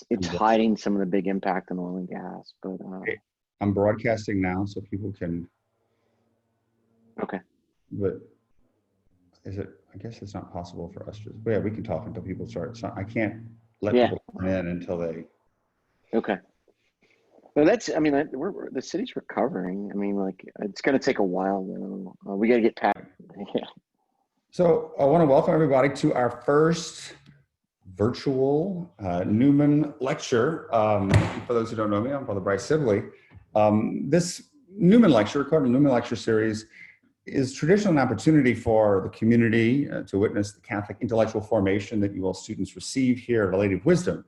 it's hiding some of the big impact on oil and gas. But I'm broadcasting now, so people can. Okay. But is it? I guess it's not possible for us to. Yeah, we can talk until people start. So I can't let people come in until they. Okay. Well, I mean, the city's recovering. I mean, like, it's going to take a while, though. We got to get past. Yeah. So I want to welcome everybody to our first virtual Newman lecture. For those who don't know me, I'm Father Bryce Sibley. This Newman lecture, recorded Newman lecture series, is traditionally an opportunity for the community to witness the Catholic intellectual formation that you all students receive here at A Lady of Wisdom.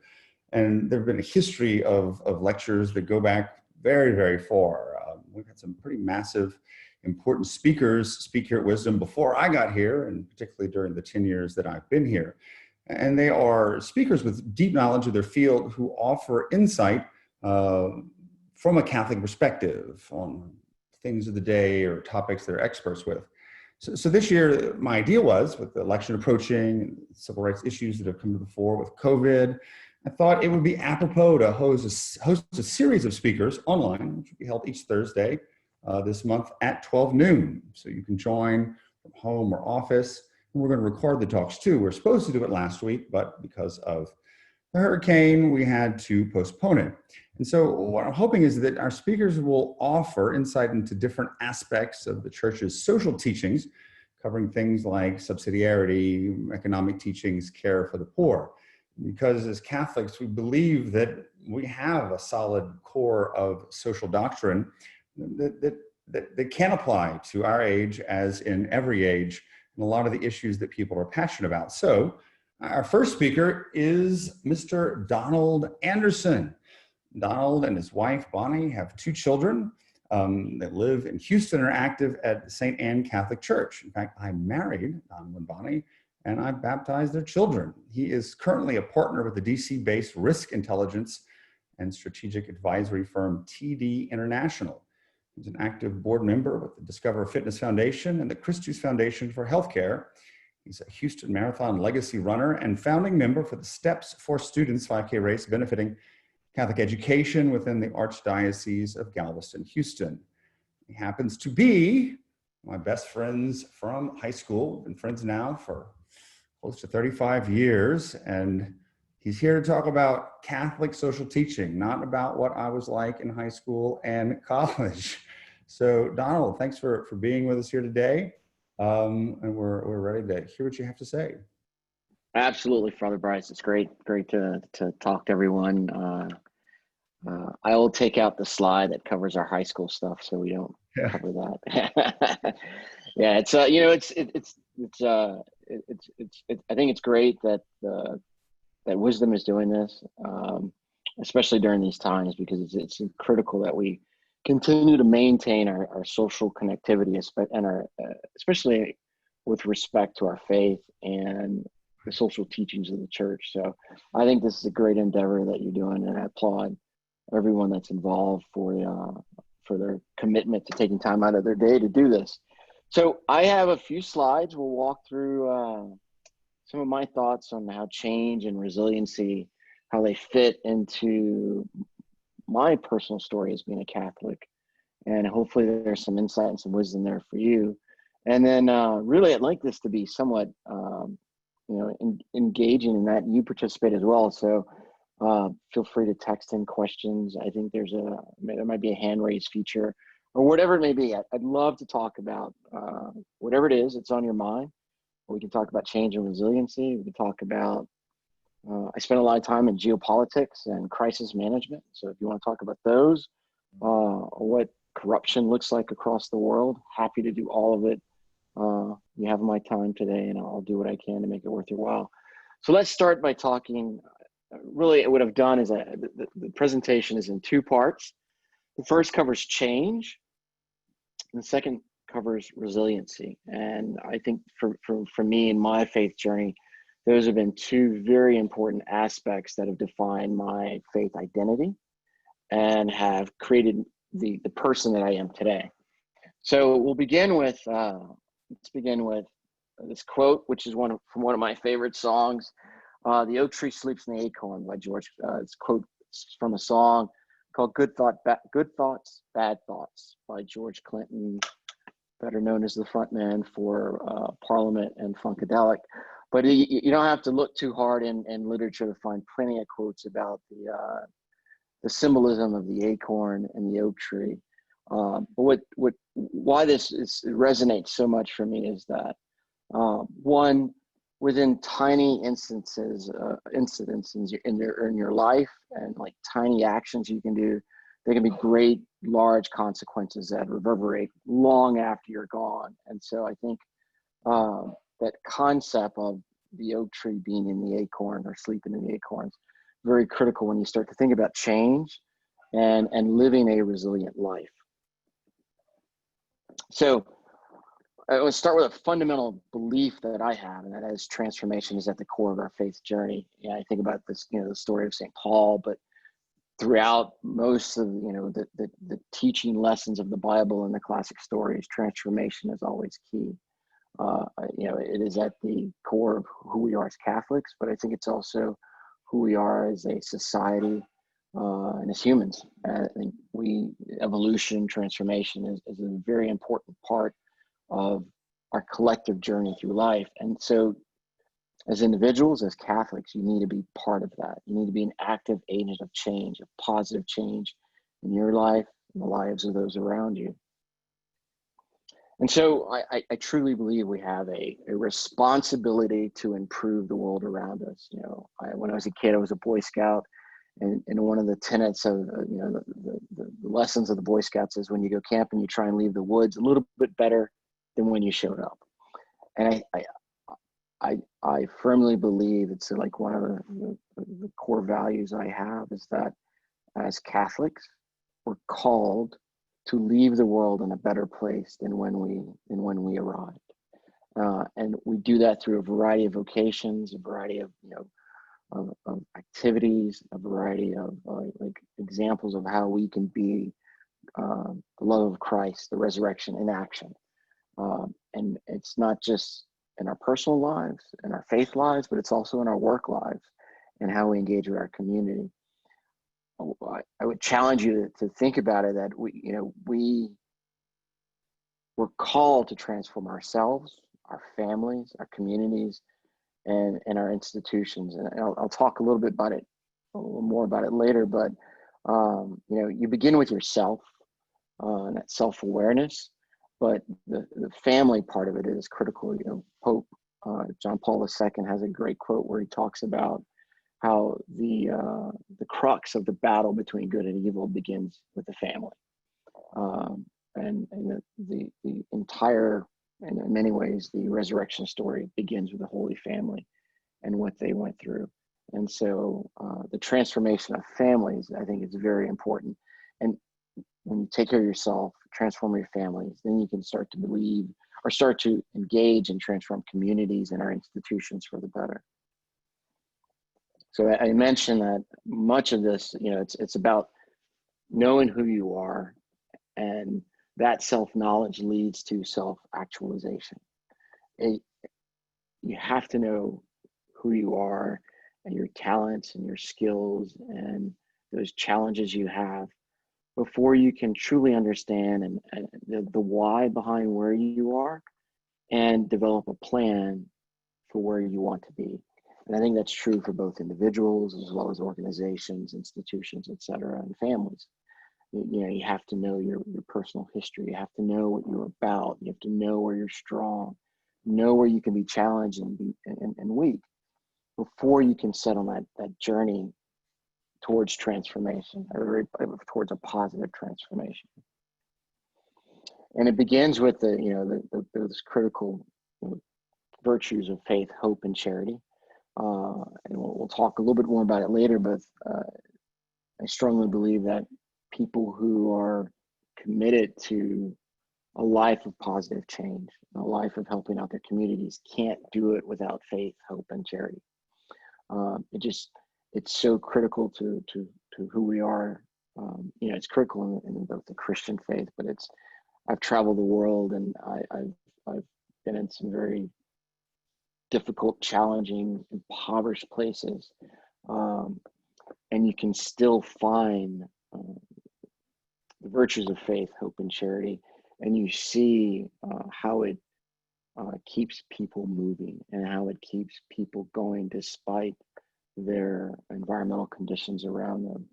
And there have been a history of lectures that go back very, very far. We've had some pretty massive, important speakers speak here at Wisdom before I got here, and particularly during the 10 years that I've been here. And they are speakers with deep knowledge of their field who offer insight from a Catholic perspective on things of the day or topics they're experts with. So this year, my idea was, with the election approaching, and civil rights issues that have come to the fore with COVID, I thought it would be apropos to host a series of speakers online, which will be held each Thursday this month at 12 noon. So you can join from home or office. And we're going to record the talks too. We're supposed to do it last week, but because of the hurricane, we had to postpone it. And so what I'm hoping is that our speakers will offer insight into different aspects of the church's social teachings, covering things like subsidiarity, economic teachings, care for the poor. Because as Catholics, we believe that we have a solid core of social doctrine that can apply to our age as in every age, and a lot of the issues that people are passionate about. So our first speaker is Mr. Donald Anderson. Donald and his wife, Bonnie, have 2 children that live in Houston and are active at St. Anne Catholic Church. In fact, I married Donald and Bonnie, and I baptized their children. He is currently a partner with the DC-based risk intelligence and strategic advisory firm TD International. He's an active board member with the Discover Fitness Foundation and the Christus Foundation for Healthcare. He's a Houston Marathon legacy runner and founding member for the Steps for Students 5K race benefiting Catholic education within the Archdiocese of Galveston, Houston. He happens to be my best friends from high school. We've been friends now for close to 35 years, and he's here to talk about Catholic social teaching, not about what I was like in high school and college. So Donald, thanks for being with us here today. And we're ready to hear what you have to say. Absolutely, Father Bryce. It's great to talk to everyone. I will take out the slide that covers our high school stuff, so we don't cover that. Yeah, it's I think it's great that that Wisdom is doing this, especially during these times, because it's critical that we continue to maintain our social connectivity, and especially with respect to our faith and the social teachings of the church. So I think this is a great endeavor that you're doing, and I applaud everyone that's involved for their commitment to taking time out of their day to do this. So I have a few slides. We'll walk through some of my thoughts on how change and resiliency, how they fit into my personal story as being a Catholic. And hopefully there's some insight and some wisdom there for you. And then really I'd like this to be somewhat engaging in that you participate as well. So feel free to text in questions. I think there might be a hand raise feature or whatever it may be. I'd love to talk about whatever it is that's on your mind. We can talk about change and resiliency. We can talk about, I spent a lot of time in geopolitics and crisis management. So if you want to talk about those, or what corruption looks like across the world, happy to do all of it. You have my time today, and I'll do what I can to make it worth your while. So let's start by talking. Really, what I've done is the presentation is in 2 parts. The first covers change, and the second covers resiliency. And I think for me in my faith journey, those have been 2 very important aspects that have defined my faith identity and have created the person that I am today. So we'll begin with let's begin with this quote, which is from one of my favorite songs. The Oak Tree Sleeps in the Acorn by George. It's quote from a song called Good Thoughts, Bad Thoughts by George Clinton, better known as the frontman for Parliament and Funkadelic. But you don't have to look too hard in literature to find plenty of quotes about the symbolism of the acorn and the oak tree. But why this resonates so much for me is that one, within tiny incidents in your life and like tiny actions you can do, there can be great large consequences that reverberate long after you're gone. And so I think that concept of the oak tree being in the acorn or sleeping in the acorns, very critical when you start to think about change and living a resilient life. So I want to start with a fundamental belief that I have, and that is transformation is at the core of our faith journey. I think about this, the story of St. Paul, but throughout most of, the teaching lessons of the Bible and the classic stories, transformation is always key. It is at the core of who we are as Catholics, but I think it's also who we are as a society and as humans. I think evolution, transformation is a very important part of our collective journey through life. And so as individuals, as Catholics, you need to be part of that. You need to be an active agent of change, of positive change in your life and the lives of those around you. And so I truly believe we have a responsibility to improve the world around us. When I was a kid, I was a Boy Scout, and one of the tenets of the lessons of the Boy Scouts is when you go camping, you try and leave the woods a little bit better than when you showed up. And I firmly believe it's like one of the core values I have is that as Catholics, we're called to leave the world in a better place than when we arrived, and we do that through a variety of vocations, a variety of of activities, a variety of like examples of how we can be the love of Christ, the resurrection in action, and it's not just in our personal lives, in our faith lives, but it's also in our work lives and how we engage with our community. I would challenge you to think about it that we're called to transform ourselves, our families, our communities, and our institutions. And I'll talk a little more about it later. But you begin with yourself and that self-awareness. But the family part of it is critical. Pope John Paul II has a great quote where he talks about how the crux of the battle between good and evil begins with the family, and the entire, and in many ways, the resurrection story begins with the Holy Family and what they went through. And so the transformation of families, I think, is very important. And when you take care of yourself, transform your families, then you can start to believe or start to engage and transform communities and our institutions for the better. So I mentioned that much of this, it's about knowing who you are, and that self-knowledge leads to self-actualization. You have to know who you are and your talents and your skills and those challenges you have before you can truly understand and the why behind where you are and develop a plan for where you want to be. And I think that's true for both individuals as well as organizations, institutions, et cetera, and families. You have to know your personal history. You have to know what you're about. You have to know where you're strong, know where you can be challenged and weak before you can set on that journey towards transformation, or towards a positive transformation. And it begins with those critical virtues of faith, hope, and charity. And we'll talk a little bit more about it later, but I strongly believe that people who are committed to a life of positive change, a life of helping out their communities, can't do it without faith, hope, and charity. It's so critical to who we are. It's critical in both the Christian faith, but I've traveled the world, and I've been in some very difficult, challenging, impoverished places, um, and you can still find the virtues of faith, hope, and charity, and you see how it keeps people moving and how it keeps people going despite their environmental conditions around them.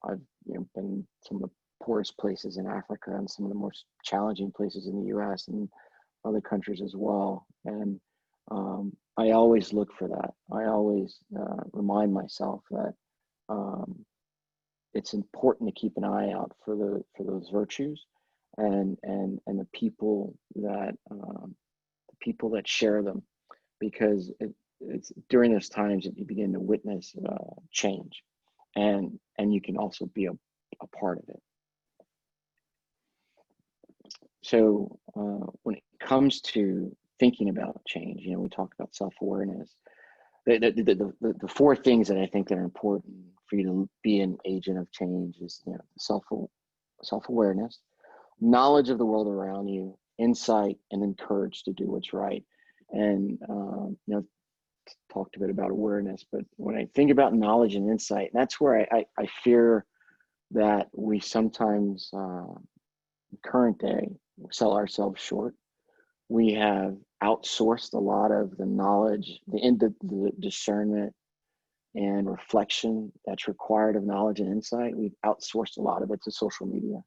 I've been in some of the poorest places in Africa and some of the most challenging places in the U.S. and other countries as well. And I always look for that. I always remind myself that it's important to keep an eye out for those virtues and the people that share them, because it's during those times that you begin to witness change, and you can also be a part of it. So when it comes to thinking about change, we talk about self-awareness. The four things that I think that are important for you to be an agent of change is self-awareness, knowledge of the world around you, insight, and then courage to do what's right. And talked a bit about awareness, but when I think about knowledge and insight, that's where I fear that we sometimes current day sell ourselves short. We have outsourced a lot of the knowledge, the discernment and reflection that's required of knowledge and insight. We've outsourced a lot of it to social media,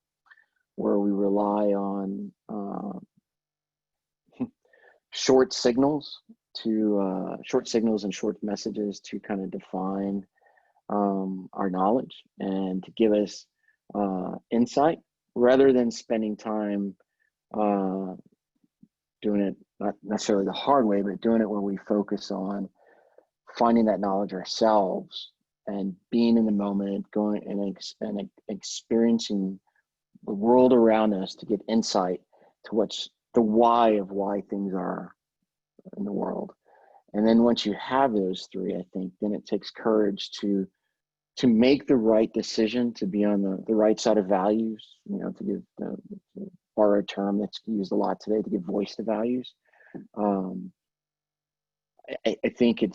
where we rely on short signals and short messages to kind of define our knowledge and to give us insight, rather than spending time doing it, not necessarily the hard way, but doing it where we focus on finding that knowledge ourselves and being in the moment, going and experiencing the world around us to get insight to what's the why of why things are in the world. And then once you have those three, I think then it takes courage to make the right decision, to be on the right side of values, to give to borrow a term that's used a lot today, to give voice to values. I think you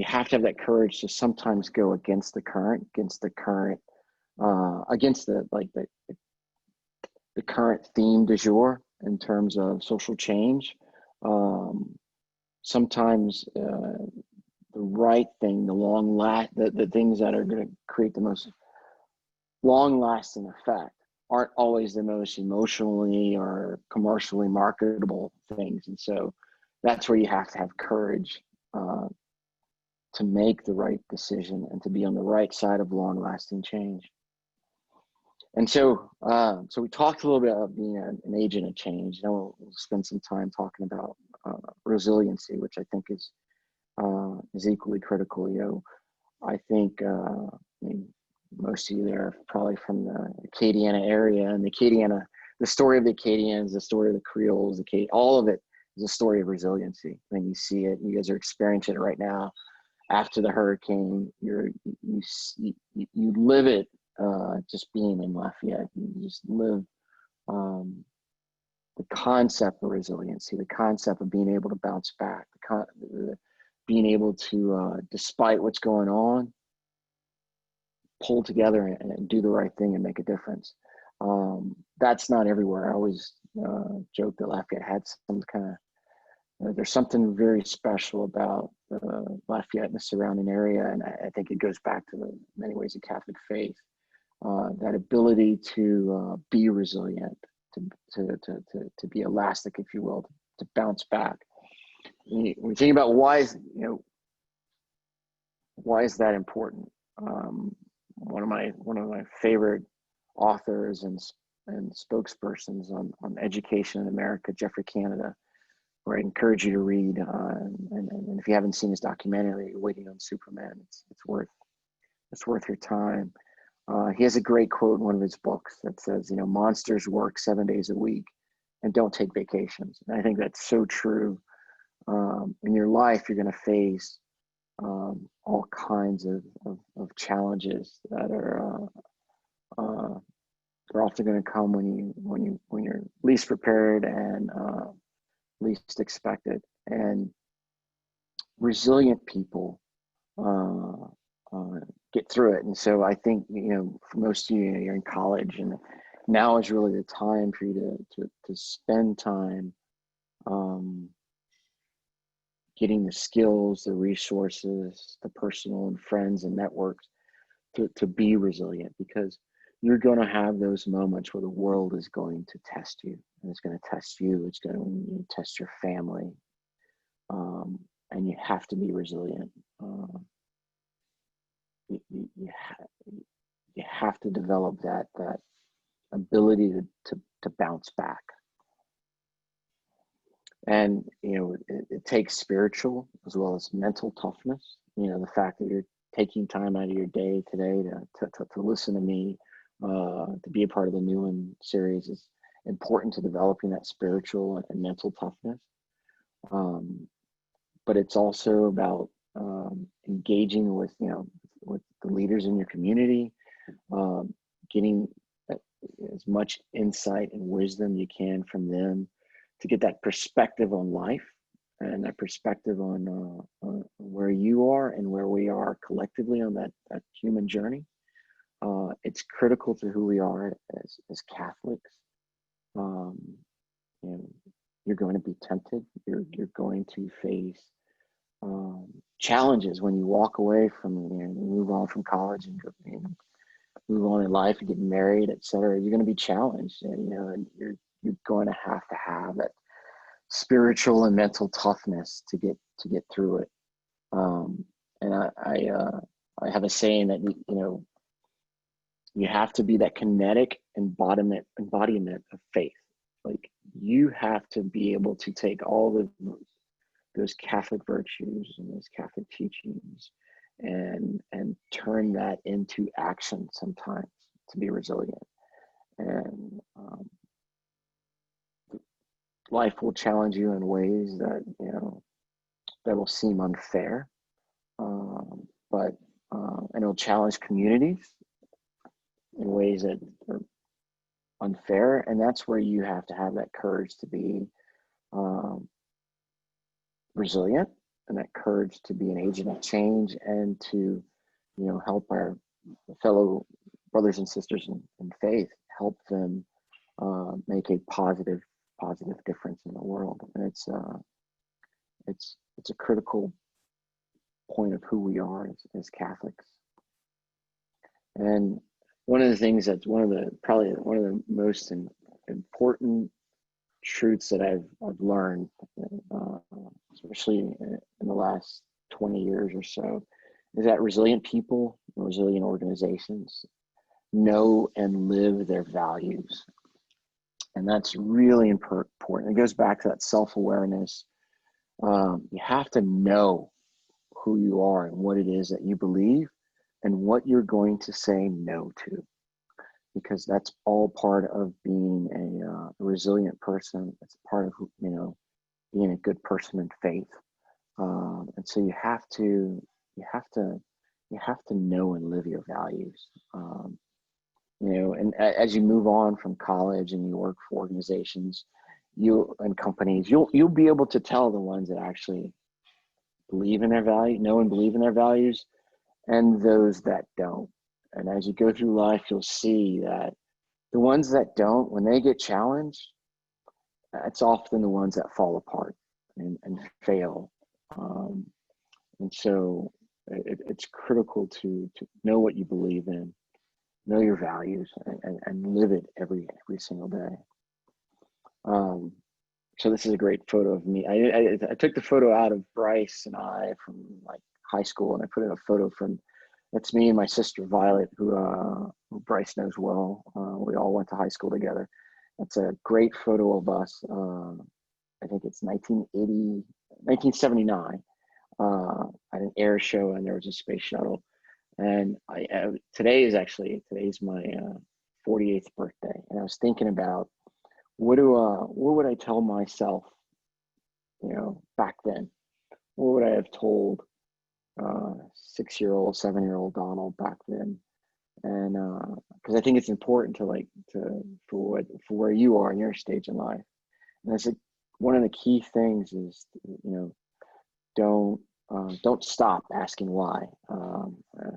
have to have that courage to sometimes go against the current, against the current theme du jour in terms of social change. Sometimes the right thing, the things that are going to create the most long-lasting effect aren't always the most emotionally or commercially marketable things. And so that's where you have to have courage to make the right decision and to be on the right side of long-lasting change. And so we talked a little bit about being an agent of change. Now we'll spend some time talking about resiliency, which I think is equally critical. I think most of you there are probably from the Acadiana area, and the story of the Acadians, the story of the Creoles, all of it is a story of resiliency. When you see it, you guys are experiencing it right now. After the hurricane, you live it. Just being in Lafayette, you just live the concept of resiliency, the concept of being able to bounce back, being able to, despite what's going on, pull together and do the right thing and make a difference. That's not everywhere. I always joke that Lafayette had some kind of, there's something very special about Lafayette and the surrounding area, and I think it goes back to the many ways of Catholic faith. That ability to be resilient, to be elastic, if you will, to bounce back. When you think about why is that important? One of my favorite authors and spokespersons on education in America, Jeffrey Canada, where I encourage you to read. And if you haven't seen his documentary, Waiting on Superman, it's worth your time. He has a great quote in one of his books that says, monsters work 7 days a week and don't take vacations. And I think that's so true. In your life, you're going to face all kinds of challenges that are often going to come when you're least prepared and least expected. resilient people get through it. And so I think, for most of you, you're in college, and now is really the time for you to spend time getting the skills, the resources, the personal and friends and networks to be resilient, because you're going to have those moments where the world is going to test you, and it's going to test you. It's going to test your family, and you have to be resilient. You have to develop that ability to bounce back. And it takes spiritual as well as mental toughness. The fact that you're taking time out of your day today to listen to me, to be a part of the Newman series, is important to developing that spiritual and mental toughness. But it's also about engaging with the leaders in your community, getting as much insight and wisdom you can from them, to get that perspective on life and that perspective on where you are and where we are collectively on that human journey. It's critical to who we are as Catholics. You're going to be tempted. You're going to face challenges when you walk away from, move on from college and go, move on in life and get married, etc. You're going to be challenged, and you're going to have that spiritual and mental toughness to get through it. And I have a saying that you have to be that kinetic embodiment of faith. Like, you have to be able to take all of those Catholic virtues and those Catholic teachings and turn that into action sometimes to be resilient. And life will challenge you in ways that that will seem unfair, but and it'll challenge communities in ways that are unfair, and that's where you have to have that courage to be resilient, and that courage to be an agent of change, and to help our fellow brothers and sisters in faith, help them make a positive difference in the world. And it's a critical point of who we are as Catholics. And one of the things that's probably one of the most important truths that I've learned, especially in the last 20 years or so, is that resilient people, resilient organizations know and live their values. And that's really important. It goes back to that self-awareness. You have to know who you are and what it is that you believe and what you're going to say no to, because that's all part of being a resilient person. It's part of being a good person in faith. And so you have to know and live your values. And as you move on from college and you work for organizations, and companies, you'll be able to tell the ones that actually believe in their value, know and believe in their values, and those that don't. And as you go through life, you'll see that the ones that don't, when they get challenged, it's often the ones that fall apart and fail. And so it's critical to know what you believe in, know your values, and live it every single day. So this is a great photo of me. I took the photo out of Bryce and I from like high school, and I put in a photo that's me and my sister Violet, who Bryce knows well. We all went to high school together. That's a great photo of us. I think it's 1979, at an air show, and there was a space shuttle. And today's my 48th birthday, and I was thinking about what would I tell myself, back then? What would I have told 6-year-old, 7-year-old Donald back then? And because I think it's important for where you are in your stage in life. And I said, one of the key things is, don't don't stop asking why.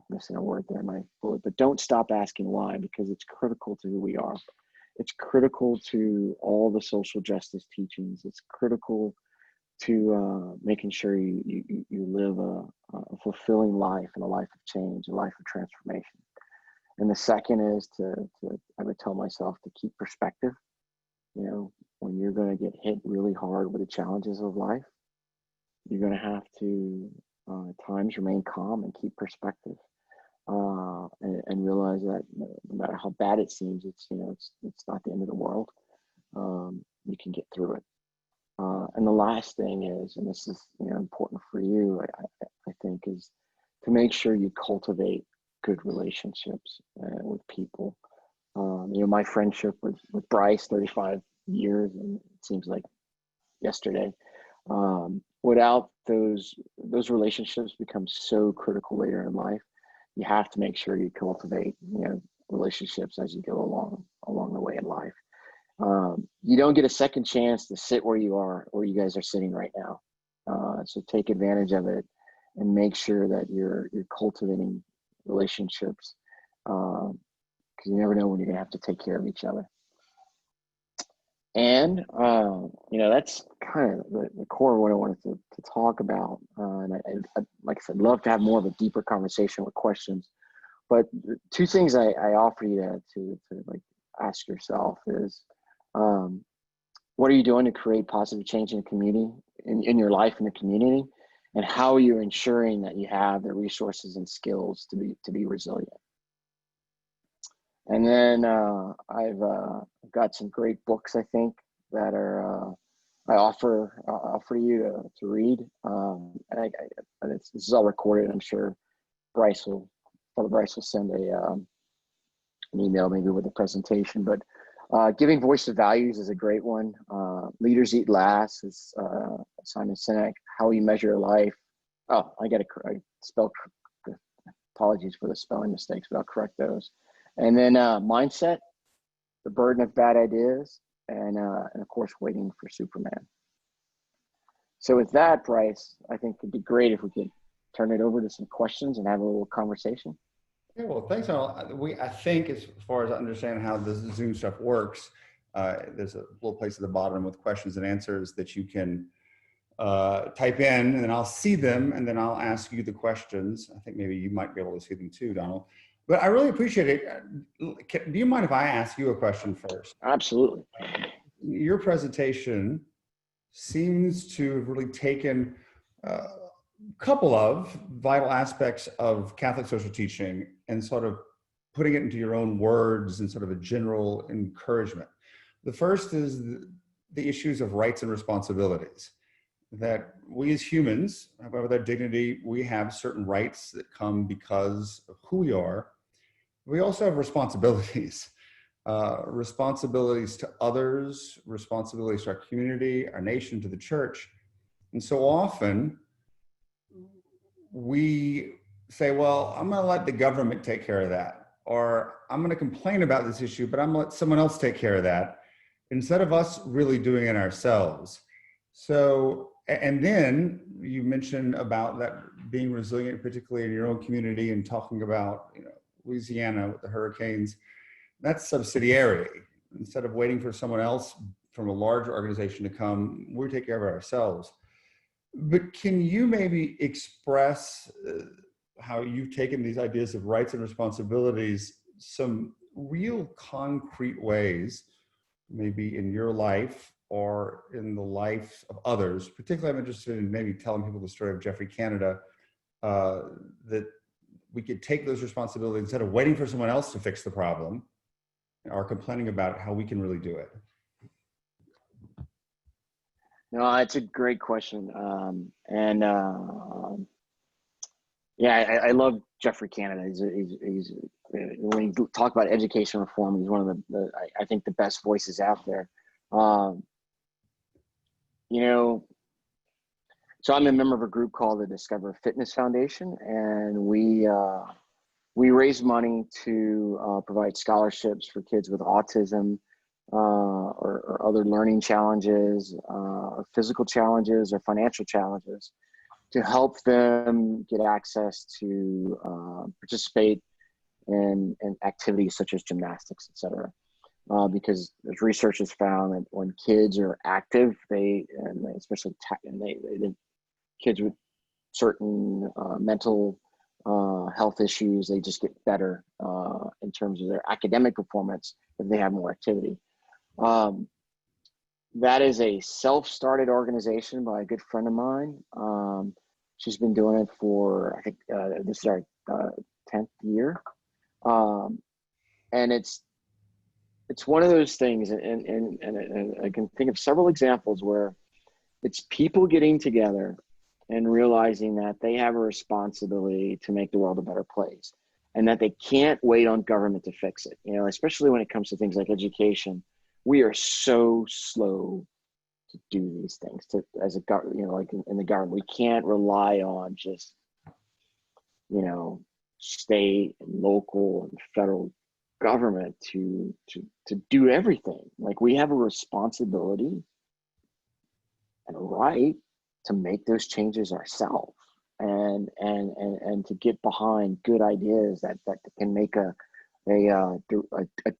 Missing a word there, my bullet, but don't stop asking why, because it's critical to who we are. It's critical to all the social justice teachings. It's critical to making sure you live a fulfilling life and a life of change, a life of transformation. And the second is I would tell myself to keep perspective. You know, when you're going to get hit really hard with the challenges of life, you're going to have to at times remain calm and keep perspective, and realize that no matter how bad it seems, it's not the end of the world. You can get through it. And the last thing is, and this is important for you, I think, is to make sure you cultivate good relationships with people. My friendship with Bryce, 35 years, and it seems like yesterday. Without those relationships become so critical later in life. You have to make sure you cultivate relationships as you go along the way in life. You don't get a second chance to sit where you guys are sitting right now. So take advantage of it and make sure that you're cultivating relationships, because you never know when you're gonna have to take care of each other. And that's kind of the core of what I wanted to talk about. And I, like I said, love to have more of a deeper conversation with questions. But two things I offer you to like ask yourself is, what are you doing to create positive change in the community, in your life, in the community, and how are you ensuring that you have the resources and skills to be resilient? And then I've got some great books, I think, that are I offer you to read. And this is all recorded. I'm sure Bryce will send an email maybe with a presentation. But Giving Voice to Values is a great one. Leaders Eat Last is Simon Sinek. How You Measure Your Life. Oh, I spelled. Apologies for the spelling mistakes, but I'll correct those. And then Mindset, The Burden of Bad Ideas, and of course, Waiting for Superman. So with that, Bryce, I think it'd be great if we could turn it over to some questions and have a little conversation. Yeah, well, thanks, Al. I think as far as I understand how the Zoom stuff works, there's a little place at the bottom with questions and answers that you can type in, and then I'll see them, and then I'll ask you the questions. I think maybe you might be able to see them too, Donald. But I really appreciate it. Do you mind if I ask you a question first? Absolutely. Your presentation seems to have really taken a couple of vital aspects of Catholic social teaching and sort of putting it into your own words and sort of a general encouragement. The first is the issues of rights and responsibilities. That we as humans, with our dignity, we have certain rights that come because of who we are. We also have responsibilities, responsibilities to others, responsibilities to our community, our nation, to the church. And so often we say, well, I'm going to let the government take care of that, or I'm going to complain about this issue, but I'm going to let someone else take care of that, instead of us really doing it ourselves. So, and then you mentioned about that being resilient, particularly in your own community, and talking about, Louisiana with the hurricanes. That's subsidiarity. Instead of waiting for someone else from a larger organization to come, we take care of it ourselves. But can you maybe express how you've taken these ideas of rights and responsibilities, some real concrete ways, maybe in your life or in the life of others? Particularly, I'm interested in maybe telling people the story of Jeffrey Canada, that we could take those responsibilities instead of waiting for someone else to fix the problem or complaining about how we can really do it. No, it's a great question. Yeah, I love Jeffrey Canada. He's when you talk about education reform, he's one of the I think the best voices out there. So I'm a member of a group called the Discover Fitness Foundation, and we raise money to provide scholarships for kids with autism or other learning challenges, or physical challenges, or financial challenges, to help them get access to participate in activities such as gymnastics, etc. Because there's research has found that when kids are active, especially kids with certain mental health issues, they just get better in terms of their academic performance if they have more activity. That is a self-started organization by a good friend of mine. She's been doing it for, I think this is our 10th year. And it's one of those things, and I can think of several examples where it's people getting together and realizing that they have a responsibility to make the world a better place, and that they can't wait on government to fix it. Especially when it comes to things like education, we are so slow to do these things. Like in the government, we can't rely on just state and local and federal government to do everything. Like, we have a responsibility and a right to make those changes ourselves, and to get behind good ideas that can make a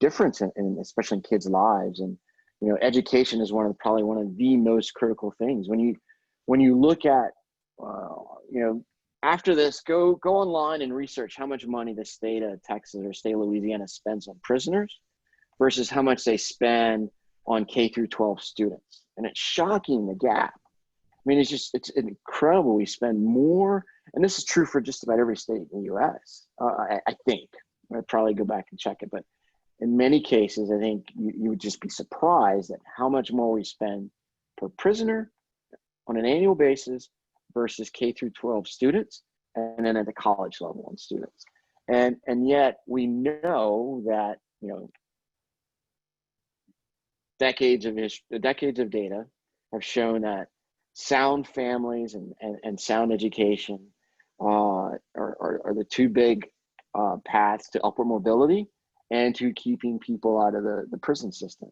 difference in especially in kids' lives. And education is probably one of the most critical things. When you look at after this, go online and research how much money the state of Texas or state of Louisiana spends on prisoners versus how much they spend on K through 12 students, and it's shocking, the gap. I mean, it's incredible. We spend more, and this is true for just about every state in the U.S. I think. I'd probably go back and check it, but in many cases, I think you would just be surprised at how much more we spend per prisoner on an annual basis versus K through 12 students, and then at the college level and students. And yet we know that, decades of data have shown that sound families and sound education are the two big paths to upward mobility and to keeping people out of the prison system.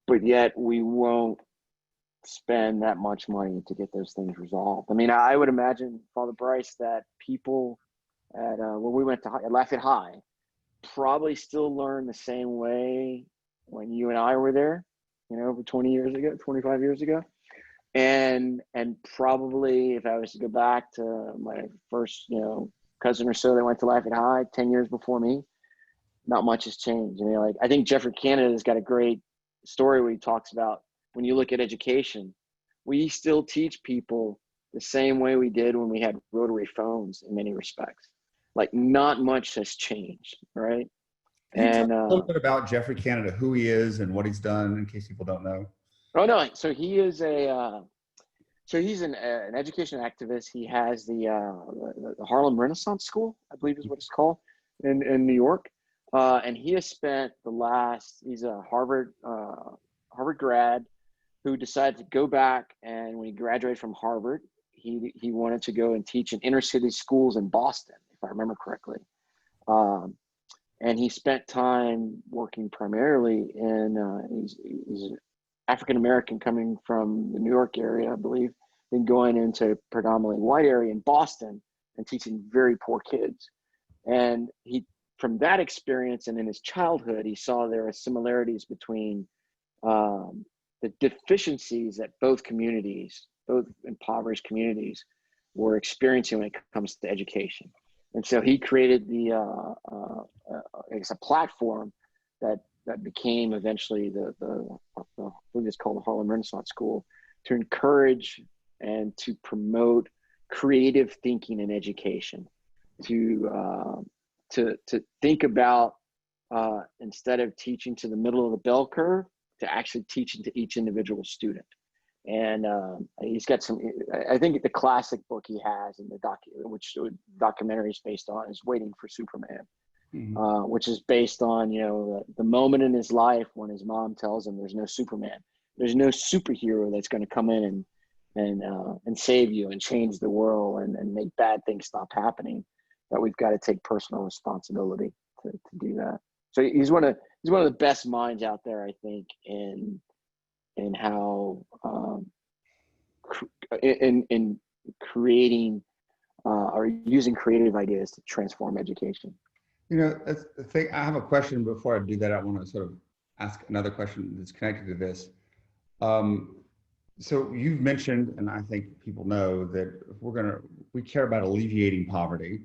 But yet we won't spend that much money to get those things resolved. I mean, I would imagine, Father Bryce, that people at when we went to Lafayette High probably still learn the same way when you and I were there, over 25 years ago. And probably if I was to go back to my first, cousin or so that went to Lafayette High 10 years before me, not much has changed. I think Jeffrey Canada's got a great story where he talks about, when you look at education, we still teach people the same way we did when we had rotary phones in many respects. Like, not much has changed, right? Can you tell a little bit about Jeffrey Canada, who he is and what he's done, in case people don't know? Oh no, so he is he's an education activist. He has the Harlem Renaissance School, I believe is what it's called, in New York, and he has spent he's a Harvard grad who decided to go back, and when he graduated from Harvard, he wanted to go and teach in inner city schools in Boston, if I remember correctly. And he spent time working primarily he's an African-American coming from the New York area, I believe, then going into predominantly white area in Boston and teaching very poor kids. And from that experience and in his childhood, he saw there are similarities between the deficiencies that both impoverished communities were experiencing when it comes to education. And so he created a platform that became eventually I believe it's called the Harlem Renaissance School, to encourage and to promote creative thinking in education, to think about instead of teaching to the middle of the bell curve, to actually teaching to each individual student. And he's got I think the classic book he has in which the documentary is based on, is Waiting for Superman, which is based on, the moment in his life when his mom tells him there's no Superman, there's no superhero that's going to come in and save you and change the world and make bad things stop happening, that we've got to take personal responsibility to do that. So he's one of the best minds out there, I think, in how in creating or using creative ideas to transform education. You know, that's the thing. I have a question before I do that. I want to sort of ask another question that's connected to this. So you've mentioned, and I think people know that if we care about alleviating poverty.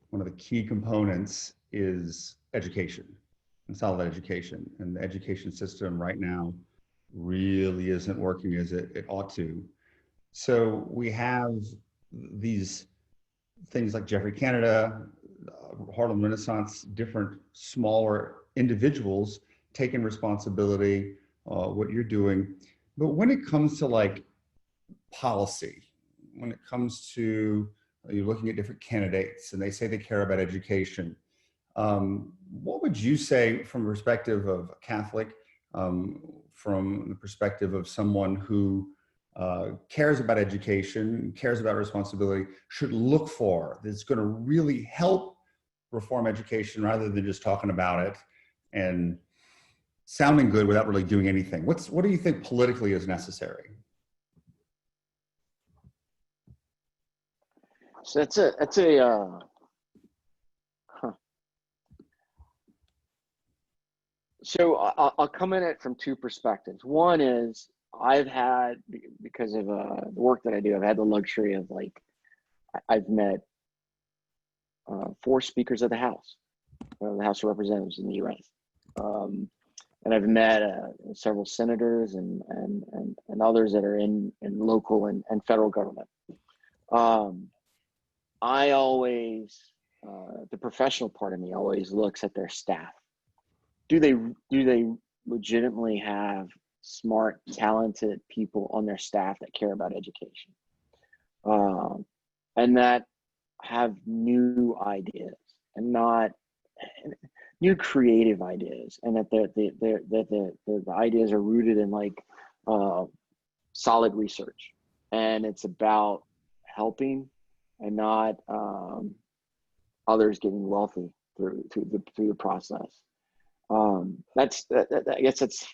One of the key components is education and solid education. And the education system right now really isn't working as it ought to. So we have these things like Jeffrey Canada, Harlem Renaissance, different smaller individuals taking responsibility, what you're doing. But when it comes to like policy, when it comes to you're looking at different candidates and they say they care about education, what would you say from the perspective of a Catholic, from the perspective of someone who cares about education, cares about responsibility, should look for that's going to really help reform education rather than just talking about it and sounding good without really doing anything? What do you think politically is necessary? So that's a So I'll come at it from two perspectives. One is I've had, because of the work that I do, I've had the luxury of I've met 4 speakers of the House of Representatives in the U.S. And I've met several senators and others that are in local and federal government. I always, the professional part of me always looks at their staff. Do they legitimately have smart, talented people on their staff that care about education, and that have new ideas and not new creative ideas, and that the ideas are rooted in solid research, and it's about helping and not others getting wealthy through the process. I guess that's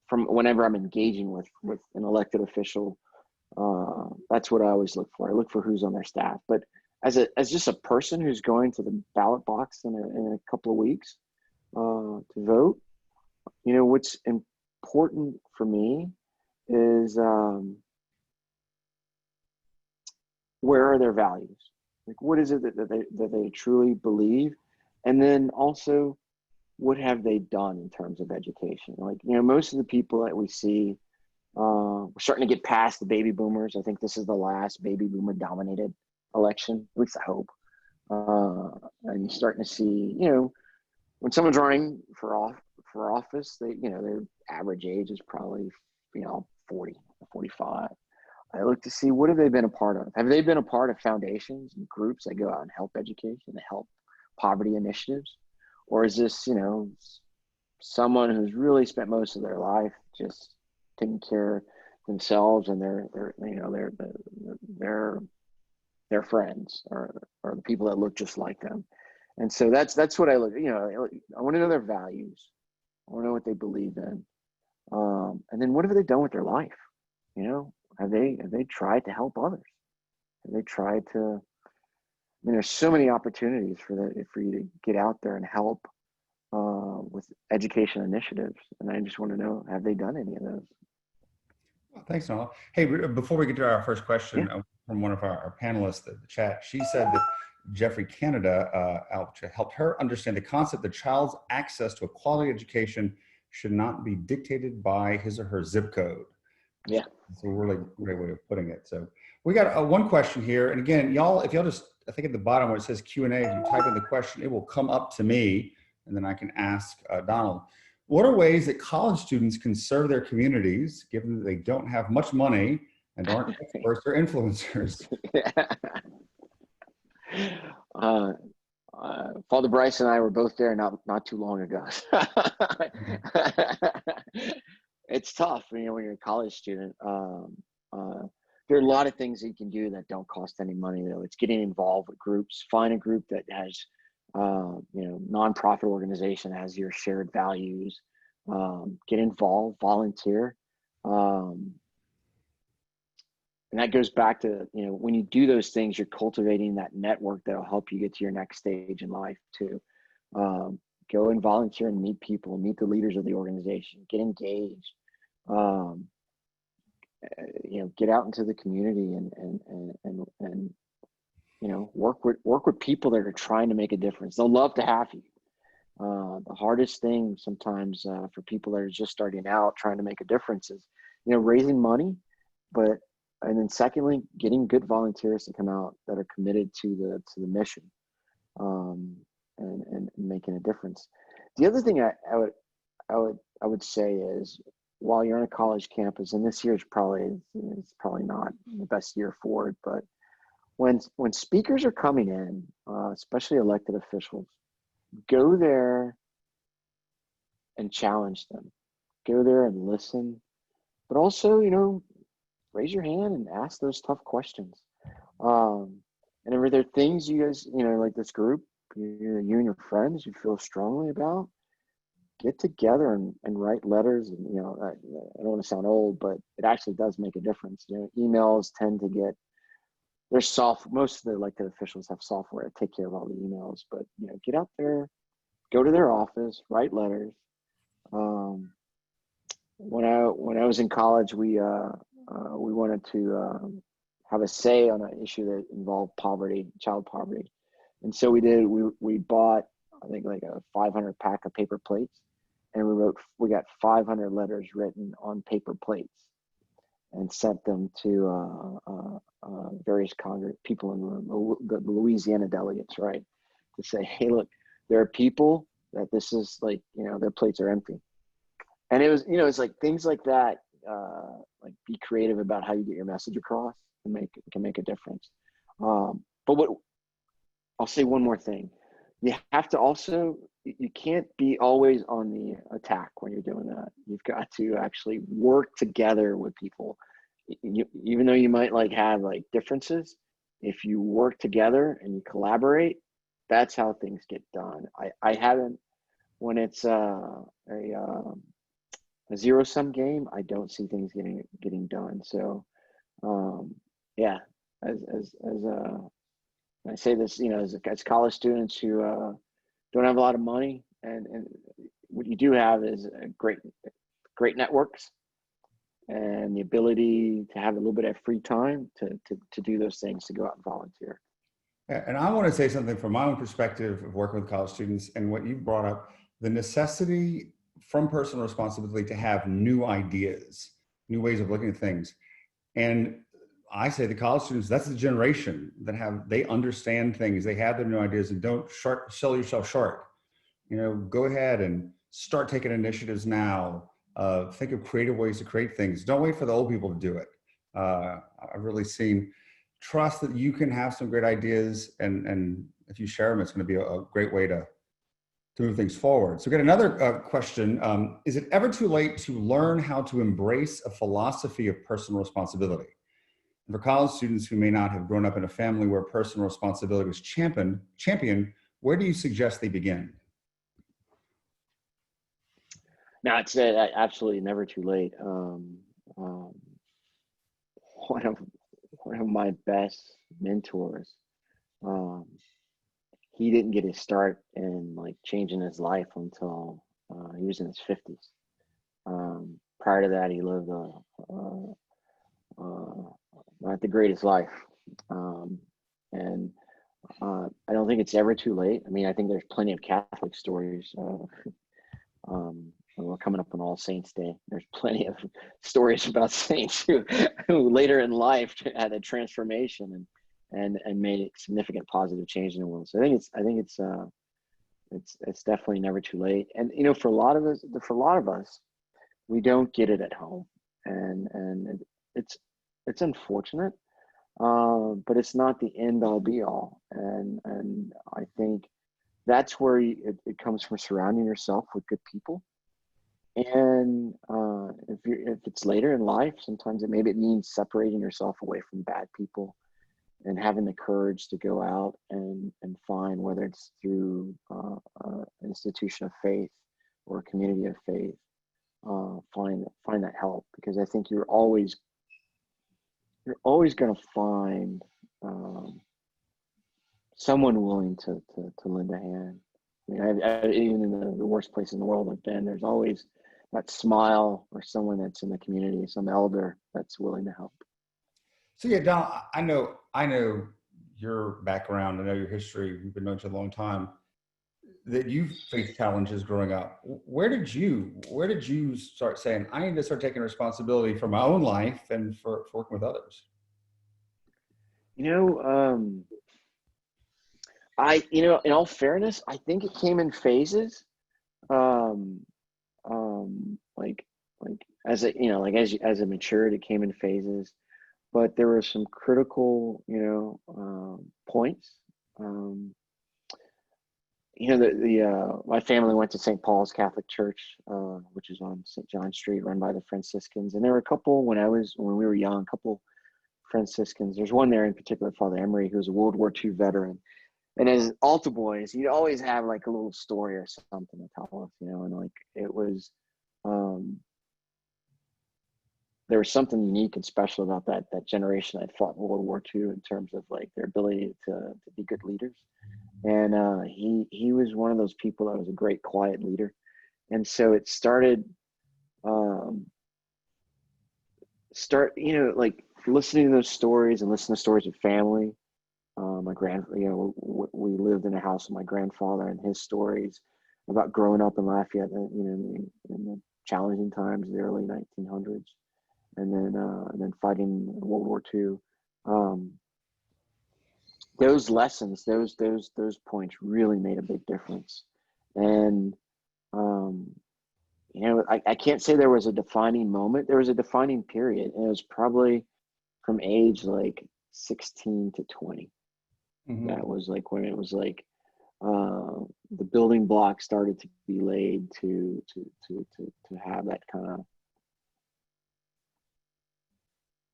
from whenever I'm engaging with an elected official. That's what I always look for. I look for who's on their staff. But as just a person who's going to the ballot box in a couple of weeks to vote, what's important for me is where are their values? Like, what is it that they truly believe, and then also, what have they done in terms of education? Most of the people that we see, we're starting to get past the baby boomers. I think this is the last baby boomer dominated election, at least I hope. And you're starting to see, when someone's running for office, their average age is probably, 40, 45. I look to see, what have they been a part of? Have they been a part of foundations and groups that go out and help education, that help poverty initiatives? Or is this, someone who's really spent most of their life just taking care of themselves and their friends or the people that look just like them? And so that's what I look. I want to know their values. I want to know what they believe in, and then what have they done with their life? Have they tried to help others? Have they tried to? There's so many opportunities for you to get out there and help with education initiatives, and I just want to know, have they done any of those? Well, thanks, Noah. Hey, before we get to our first question, from one of our panelists in the chat, she said that Jeffrey Canada helped her understand the concept that child's access to a quality education should not be dictated by his or her zip code. Yeah. It's a really great way of putting it. So we got one question here. And again, y'all, if y'all just, I think at the bottom where it says Q&A, if you type in the question, it will come up to me and then I can ask Donald. What are ways that college students can serve their communities, given that they don't have much money and aren't experts or influencers? Father Bryce and I were both there not too long ago. It's tough when you're a college student. There are a lot of things that you can do that don't cost any money, though. It's getting involved with groups. Find a group that has, nonprofit organization that has your shared values. Get involved, volunteer. and that goes back to, when you do those things, you're cultivating that network that'll help you get to your next stage in life too. Go and volunteer and meet people, meet the leaders of the organization, get engaged, get out into the community and work with people that are trying to make a difference. They'll love to have you. The hardest thing sometimes for people that are just starting out trying to make a difference is, raising money, and then secondly, getting good volunteers to come out that are committed to the mission, and making a difference. The other thing I would say is, while you're on a college campus, and this year is probably not the best year for it, but when speakers are coming in, especially elected officials, go there and challenge them. Go there and listen, but also, raise your hand and ask those tough questions. And if there are things you guys, like this group, you and your friends, you feel strongly about, get together and write letters. And, I don't want to sound old, but it actually does make a difference. Emails tend to get, most of the elected officials have software to take care of all the emails, but, get out there, go to their office, write letters. When I was in college, we wanted to have a say on an issue that involved poverty, child poverty, and so we did. We bought, I think, like a 500 pack of paper plates, and we got 500 letters written on paper plates, and sent them to various people in the Louisiana delegates, right, to say, hey, look, there are people that this is like, their plates are empty. And it was, it's like things like that, like be creative about how you get your message across and can make a difference. But I'll say one more thing. You have to also, you can't be always on the attack when you're doing that. You've got to actually work together with people. Even though you might have differences, if you work together and you collaborate, that's how things get done. I haven't, when it's a zero-sum game, I don't see things getting done. So, yeah, as I say this, as college students who don't have a lot of money, and what you do have is great networks and the ability to have a little bit of free time to do those things, to go out and volunteer. And I want to say something from my own perspective of working with college students and what you brought up, the necessity from personal responsibility to have new ideas, new ways of looking at things. And I say the college students, that's the generation that they understand things, they have their new ideas, and don't sell yourself short. Go ahead and start taking initiatives now. Think of creative ways to create things. Don't wait for the old people to do it. I've really seen, trust that you can have some great ideas, and if you share them, it's going to be a great way to move things forward. So we got another question. Is it ever too late to learn how to embrace a philosophy of personal responsibility? And for college students who may not have grown up in a family where personal responsibility was championed, where do you suggest they begin? No, it's absolutely never too late. One of my best mentors, he didn't get his start in changing his life until he was in his 50s. Prior to that, he lived not the greatest life, and I don't think it's ever too late. I mean, I think there's plenty of Catholic stories. We're coming up on All Saints Day. There's plenty of stories about saints who later in life had a transformation and made a significant positive change in the world. So I think it's definitely never too late. And for a lot of us, we don't get it at home, and it's unfortunate, but it's not the end all be all. And I think that's where it comes from, surrounding yourself with good people. And if it's later in life, sometimes it means separating yourself away from bad people and having the courage to go out and find, whether it's through an institution of faith or a community of faith, find that help, because I think you're always you're always going to find someone willing to lend a hand. I mean, even in the worst place in the world I've been, there's always that smile or someone that's in the community, some elder that's willing to help. So yeah, Don, I know your background, I know your history. We've been known each other a long time. That you faced challenges growing up. Where did you start saying, I need to start taking responsibility for my own life and for working with others? You know, in all fairness, I think it came in phases. Um, like as it, as it matured, it came in phases. But there were some critical, points. My family went to St. Paul's Catholic Church, which is on St. John Street, run by the Franciscans. And there were a couple when we were young, a couple Franciscans. There's one there in particular, Father Emery, who was a World War II veteran. And as altar boys, you'd always have like a little story or something to tell us, and like it was, there was something unique and special about that generation that fought in World War II in terms of like their ability to be good leaders. And he was one of those people that was a great quiet leader. And so it started, like listening to those stories and listening to stories of family. We lived in a house with my grandfather and his stories about growing up in Lafayette, in the challenging times of the early 1900s, and then fighting World War II. Those lessons, those points really made a big difference. And I can't say there was a defining moment. There was a defining period, and it was probably from age like 16 to 20. Mm-hmm. That was like when it was like the building blocks started to be laid to have that kind of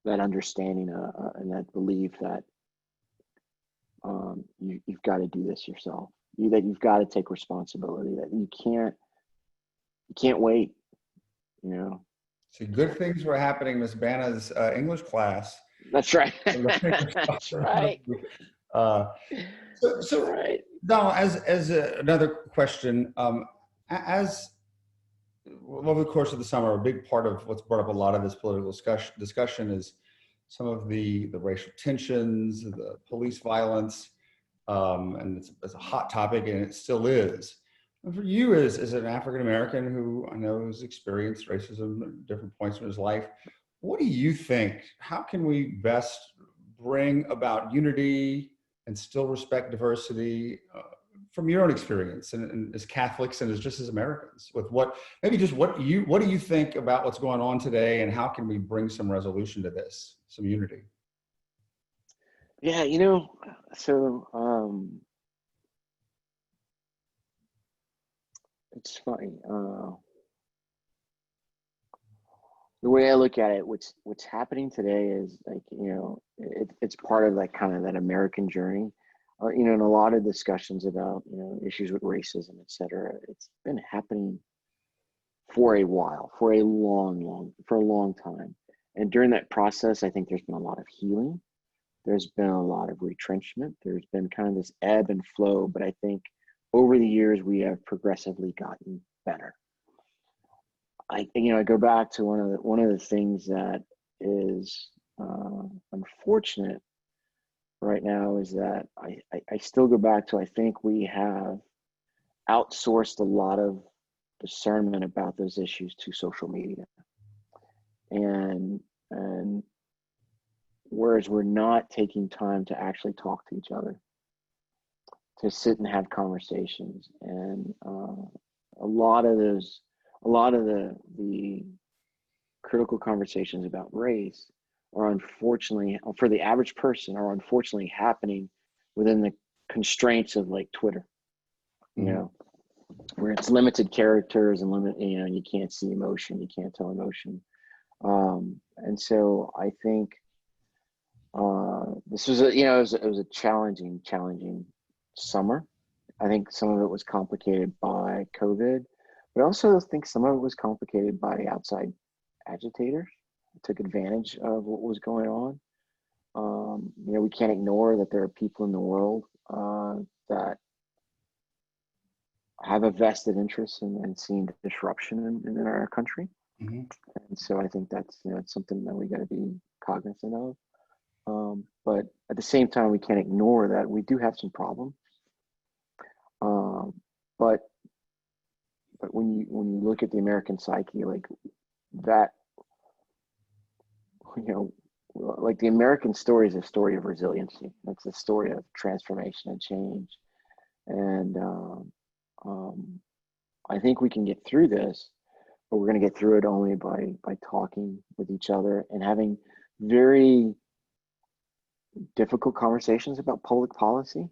that understanding and that belief that you've got to do this yourself. That you've got to take responsibility. That you can't wait. So good things were happening in Miss Banna's English class. That's right. That's right. So right. Donald, as another question, as over the course of the summer, a big part of what's brought up a lot of this political discussion is some of the racial tensions, the police violence, and it's a hot topic, and it still is. And for you, as an African American who I know has experienced racism at different points in his life, what do you think? How can we best bring about unity and still respect diversity from your own experience and as Catholics and as Americans? With what do you think about what's going on today, and how can we bring some resolution to this, some unity? Yeah, so it's funny. The way I look at it, what's happening today is like, it's part of like kind of that American journey, and a lot of discussions about, issues with racism, et cetera. It's been happening for a while, for a long time. And during that process, I think there's been a lot of healing. There's been a lot of retrenchment. There's been kind of this ebb and flow, but I think over the years, we have progressively gotten better. I go back to one of the things that is unfortunate right now is that I still go back to, I think we have outsourced a lot of discernment about those issues to social media, and whereas we're not taking time to actually talk to each other, to sit and have conversations, and a lot of the critical conversations about race are unfortunately, for the average person, are unfortunately happening within the constraints of like Twitter, where it's limited characters and you can't see emotion, you can't tell emotion. And so I think this was it was a challenging summer. I think some of it was complicated by COVID, but I also think some of it was complicated by outside agitators who took advantage of what was going on. We can't ignore that there are people in the world that have a vested interest in seeing disruption in our country. Mm-hmm. And so I think that's, it's something that we got to be cognizant of. But at the same time, we can't ignore that we do have some problems. But when you look at the American psyche, like that, like the American story is a story of resiliency. It's a story of transformation and change. And I think we can get through this, but we're going to get through it only by talking with each other and having very difficult conversations about public policy.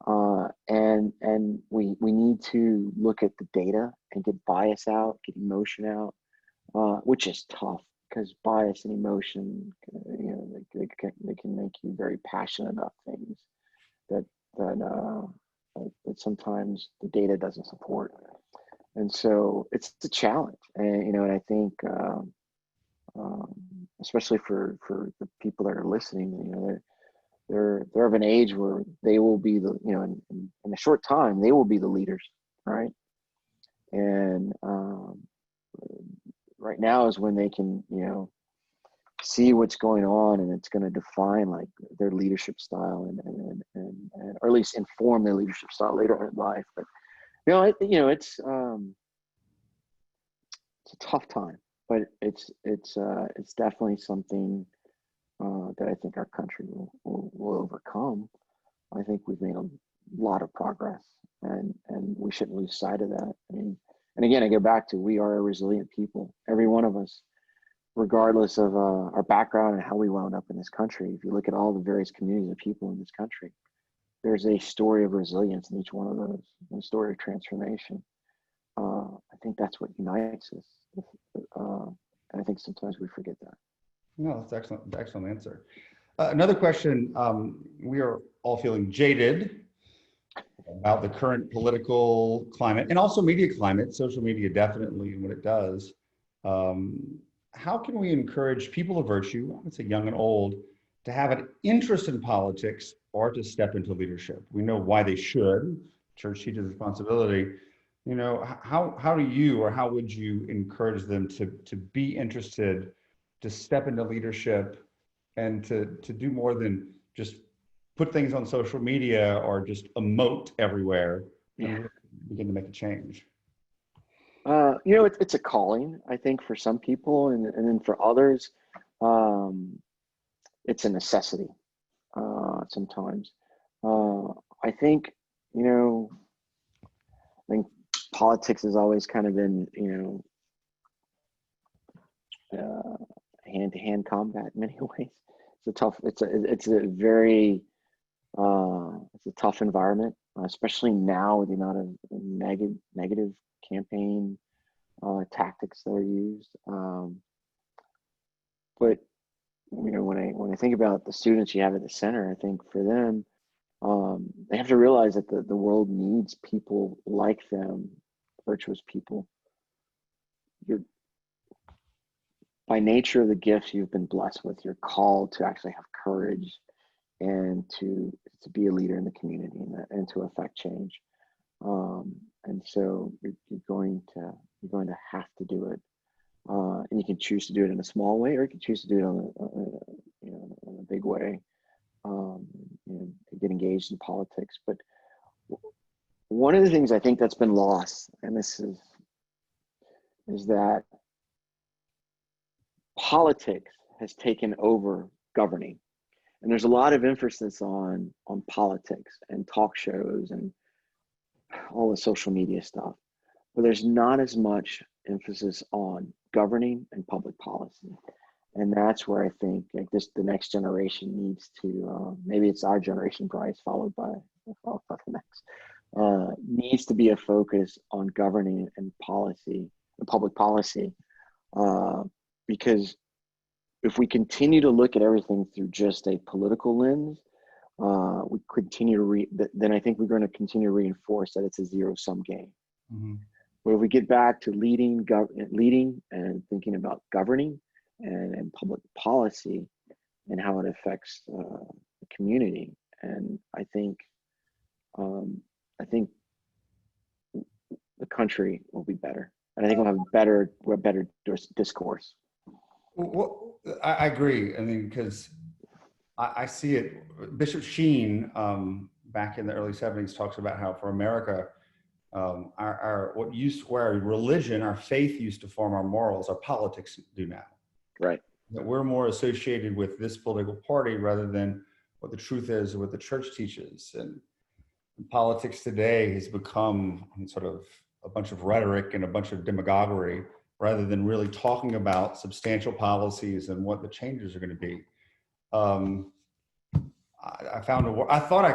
And we need to look at the data and get bias out, get emotion out, which is tough because bias and emotion, they can make you very passionate about things that sometimes the data doesn't support. And so it's a challenge, and I think especially for the people that are listening, they're of an age where they will be in a short time they will be the leaders, right? And right now is when they can see what's going on, and it's going to define like their leadership style and or at least inform their leadership style later in life. But it's a tough time, but it's definitely something that I think our country will overcome. I think we've made a lot of progress, and we shouldn't lose sight of that. I mean, and again, I go back to, we are a resilient people, every one of us, regardless of our background and how we wound up in this country. If you look at all the various communities of people in this country, there's a story of resilience in each one of those, a story of transformation. I think that's what unites us. And I think sometimes we forget that. No, that's excellent. Excellent answer. Another question. We are all feeling jaded about the current political climate and also media climate, social media definitely, and what it does. How can we encourage people of virtue, I would say young and old, to have an interest in politics or to step into leadership? We know why they should. Church teaches responsibility. How do you, or how would you encourage them to be interested, to step into leadership, and to do more than just put things on social media or just emote everywhere and begin to make a change? It's a calling, I think, for some people, and then for others, it's a necessity sometimes. I think, politics has always kind of been, hand-to-hand combat in many ways. It's a very tough environment, especially now with the amount of negative campaign tactics that are used. But when I think about the students you have at the center, I think for them, they have to realize that the world needs people like them, virtuous people. By nature of the gifts you've been blessed with, you're called to actually have courage and to be a leader in the community and to affect change. And so you're going to have to do it. And you can choose to do it in a small way, or you can choose to do it in a big way. Get engaged in politics. But one of the things I think that's been lost, and this is that politics has taken over governing. And there's a lot of emphasis on politics and talk shows and all the social media stuff, but there's not as much emphasis on governing and public policy. And that's where I think the next generation needs to, maybe it's our generation, Bryce, followed by the next, needs to be a focus on governing and policy, and public policy, because if we continue to look at everything through just a political lens, we continue then I think we're going to continue to reinforce that it's a zero-sum game. Mm-hmm. But if we get back to leading and thinking about governing and public policy, and how it affects the community. And I think the country will be better, and I think we'll have better discourse. Well, I agree. I mean, because I see it. Bishop Sheen, back in the early '70s, talks about how for America, where religion, our faith used to form our morals, our politics do now. Right. That we're more associated with this political party rather than what the truth is or what the church teaches. And politics today has become sort of a bunch of rhetoric and a bunch of demagoguery rather than really talking about substantial policies and what the changes are going to be. I found I thought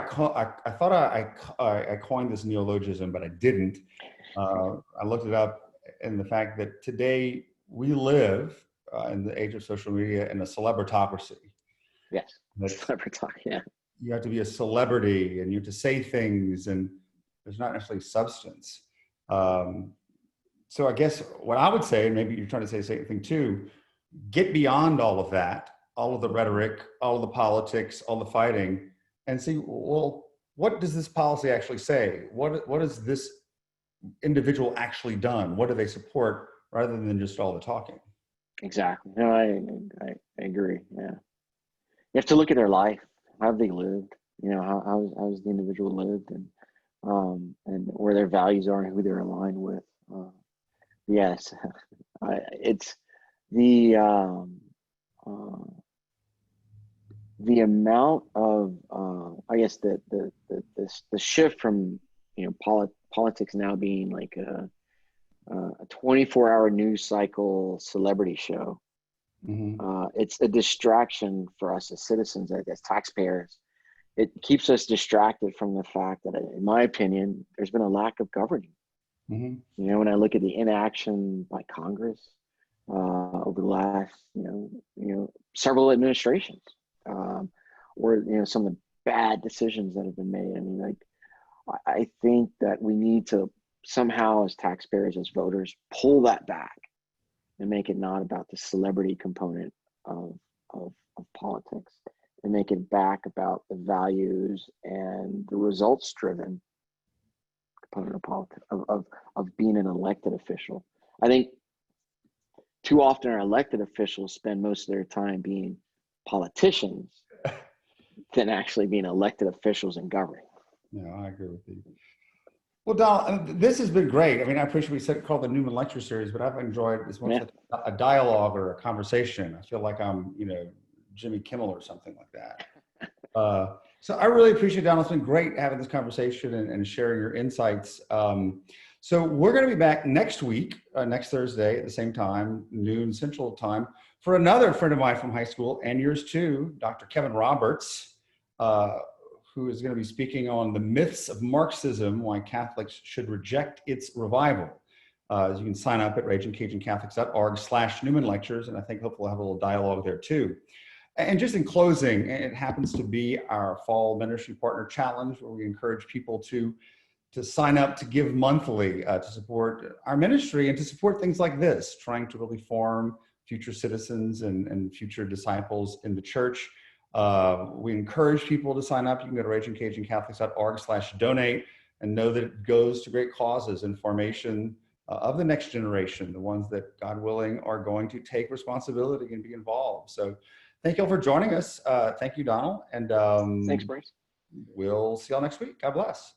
I coined this neologism, but I didn't. I looked it up, and the fact that today we live in the age of social media in a celebritocracy. Yes, celebritocracy. Yeah. You have to be a celebrity, and you have to say things, and there's not necessarily substance. So I guess what I would say, and maybe you're trying to say the same thing too, get beyond all of that, all of the rhetoric, all of the politics, all the fighting, and see, well, what does this policy actually say? What has this individual actually done? What do they support, rather than just all the talking? Exactly. No, I agree. Yeah. You have to look at their life. How have they lived? You know, how's the individual lived, and where their values are and who they're aligned with. Yes, it's the amount of I guess the shift from, you know, politics now being like a 24-hour news cycle celebrity show. Mm-hmm. It's a distraction for us as citizens, as taxpayers. It keeps us distracted from the fact that, in my opinion, there's been a lack of governing. Mm-hmm. You know, when I look at the inaction by Congress over the last, you know, several administrations, or, you know, some of the bad decisions that have been made. I mean, like, I think that we need to somehow, as taxpayers, as voters, pull that back and make it not about the celebrity component of politics, and make it back about the values and the results-driven component of politics, of being an elected official. I think too often our elected officials spend most of their time being politicians than actually being elected officials and governing. No, I agree with you. Well, Donald, this has been great. I mean, I appreciate we said called the Newman Lecture Series, but I've enjoyed as much a dialogue or a conversation. I feel like I'm, you know, Jimmy Kimmel or something like that. So I really appreciate it, Donald. It's been great having this conversation and sharing your insights. So we're going to be back next week, next Thursday at the same time, noon Central Time, for another friend of mine from high school, and yours too, Dr. Kevin Roberts, who is going to be speaking on the myths of Marxism, why Catholics should reject its revival. You can sign up at rageandcajuncatholics.org/Newman Lectures, and I think hopefully we'll have a little dialogue there too. And just in closing, it happens to be our Fall Ministry Partner Challenge, where we encourage people to sign up to give monthly to support our ministry and to support things like this, trying to really form future citizens and future disciples in the church. We encourage people to sign up. You can go to rageandcajuncatholics.org/donate and know that it goes to great causes in formation of the next generation, the ones that, God willing, are going to take responsibility and be involved. So thank you all for joining us. Thank you, Donald. And thanks, Bryce. We'll see y'all next week. God bless.